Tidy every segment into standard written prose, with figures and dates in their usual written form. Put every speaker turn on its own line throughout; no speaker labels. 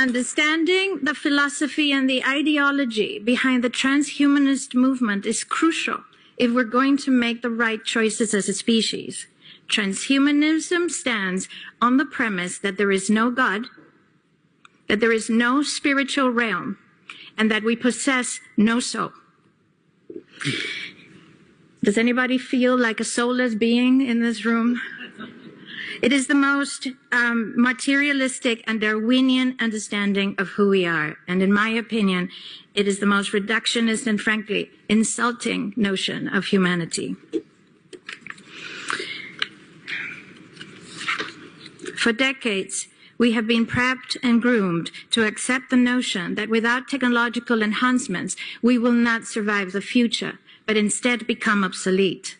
Understanding the philosophy and the ideology behind the transhumanist movement is crucial if we're going to make the right choices as a species. Transhumanism stands on the premise that there is no God, that there is no spiritual realm, and that we possess no soul. Does anybody feel like a soulless being in this room? It is the most materialistic and Darwinian understanding of who we are. And in my opinion, it is the most reductionist and frankly insulting notion of humanity. For decades, we have been prepped and groomed to accept the notion that without technological enhancements, we will not survive the future, but instead become obsolete.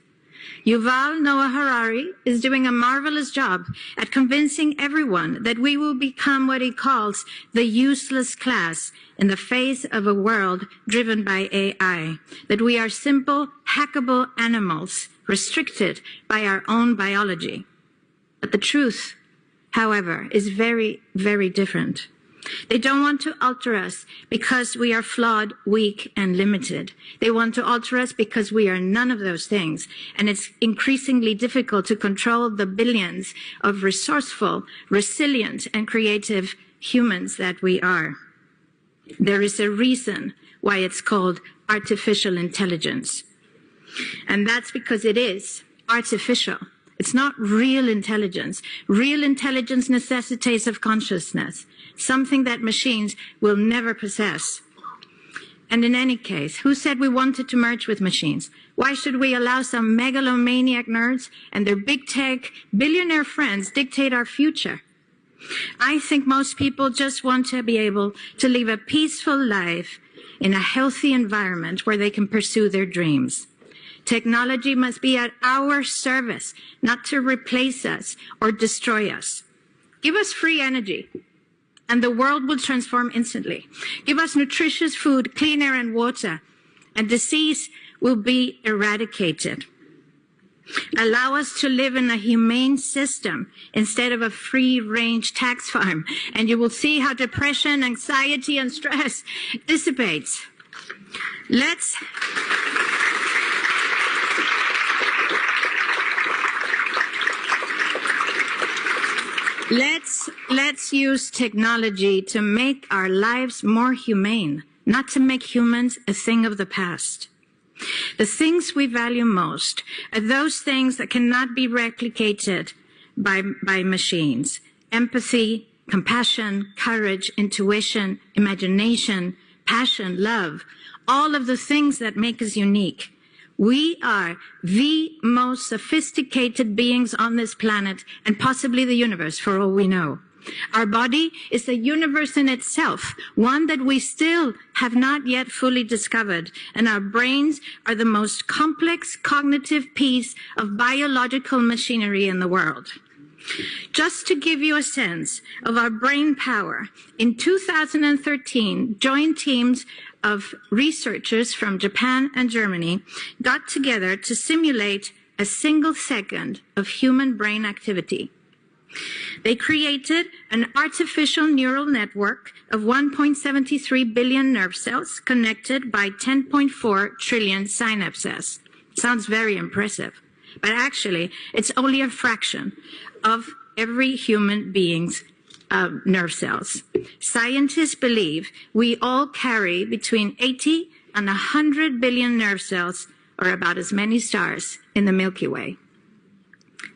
Yuval Noah Harari is doing a marvelous job at convincing everyone that we will become what he calls the useless class in the face of a world driven by AI, that we are simple, hackable animals restricted by our own biology. But the truth, however, is very, very different. They don't want to alter us because we are flawed, weak, and limited. They want to alter us because we are none of those things. And it's increasingly difficult to control the billions of resourceful, resilient, and creative humans that we are. There is a reason why it's called artificial intelligence. And that's because it is artificial. It's not real intelligence. Real intelligence necessitates of consciousness, something that machines will never possess. And in any case, who said we wanted to merge with machines? Why should we allow some megalomaniac nerds and their big tech billionaire friends dictate our future? I think most people just want to be able to live a peaceful life in a healthy environment where they can pursue their dreams. Technology must be at our service, not to replace us or destroy us. Give us free energy, and the world will transform instantly. Give us nutritious food, clean air and water, and disease will be eradicated. Allow us to live in a humane system instead of a free-range tax farm, and you will see how depression, anxiety, and stress dissipates. Let's use technology to make our lives more humane, not to make humans a thing of the past. The things we value most are those things that cannot be replicated by machines. Empathy, compassion, courage, intuition, imagination, passion, love, all of the things that make us unique. We are the most sophisticated beings on this planet and possibly the universe, for all we know. Our body is a universe in itself, one that we still have not yet fully discovered, and our brains are the most complex cognitive piece of biological machinery in the world. Just to give you a sense of our brain power, in 2013, joint teams of researchers from Japan and Germany got together to simulate a single second of human brain activity. They created an artificial neural network of 1.73 billion nerve cells connected by 10.4 trillion synapses. Sounds very impressive, but actually it's only a fraction of every human being's nerve cells. Scientists believe we all carry between 80 and 100 billion nerve cells, or about as many stars in the Milky Way.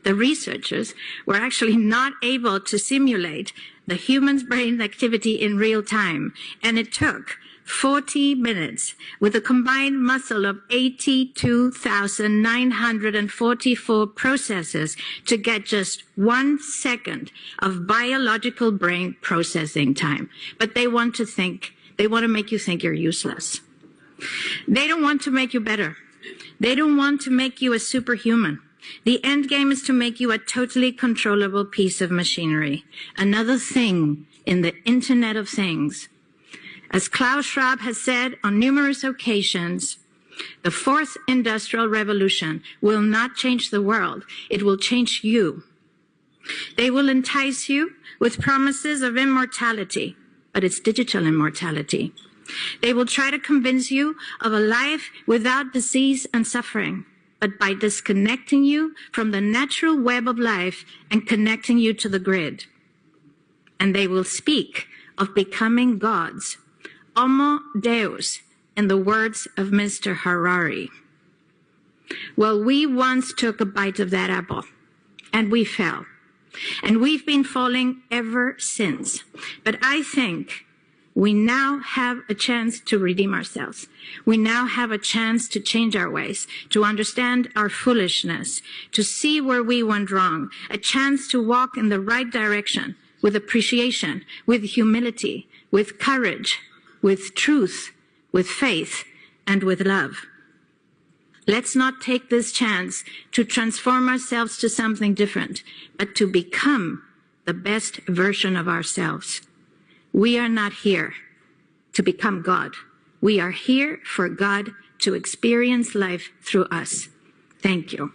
The researchers were actually not able to simulate the human's brain activity in real time, and it took 40 minutes with a combined muscle of 82,944 processes to get just 1 second of biological brain processing time. But they want to make you think you're useless. They don't want to make you better. They don't want to make you a superhuman. The end game is to make you a totally controllable piece of machinery, another thing in the Internet of Things. As Klaus Schwab has said on numerous occasions, the fourth industrial revolution will not change the world. It will change you. They will entice you with promises of immortality, but it's digital immortality. They will try to convince you of a life without disease and suffering, but by disconnecting you from the natural web of life and connecting you to the grid. And they will speak of becoming gods, homo deus, in the words of Mr. Harari. Well, we once took a bite of that apple, and we fell. And we've been falling ever since. But I think we now have a chance to redeem ourselves. We now have a chance to change our ways, to understand our foolishness, to see where we went wrong, a chance to walk in the right direction with appreciation, with humility, with courage, with truth, with faith, and with love. Let's not take this chance to transform ourselves to something different, but to become the best version of ourselves. We are not here to become God. We are here for God to experience life through us. Thank you.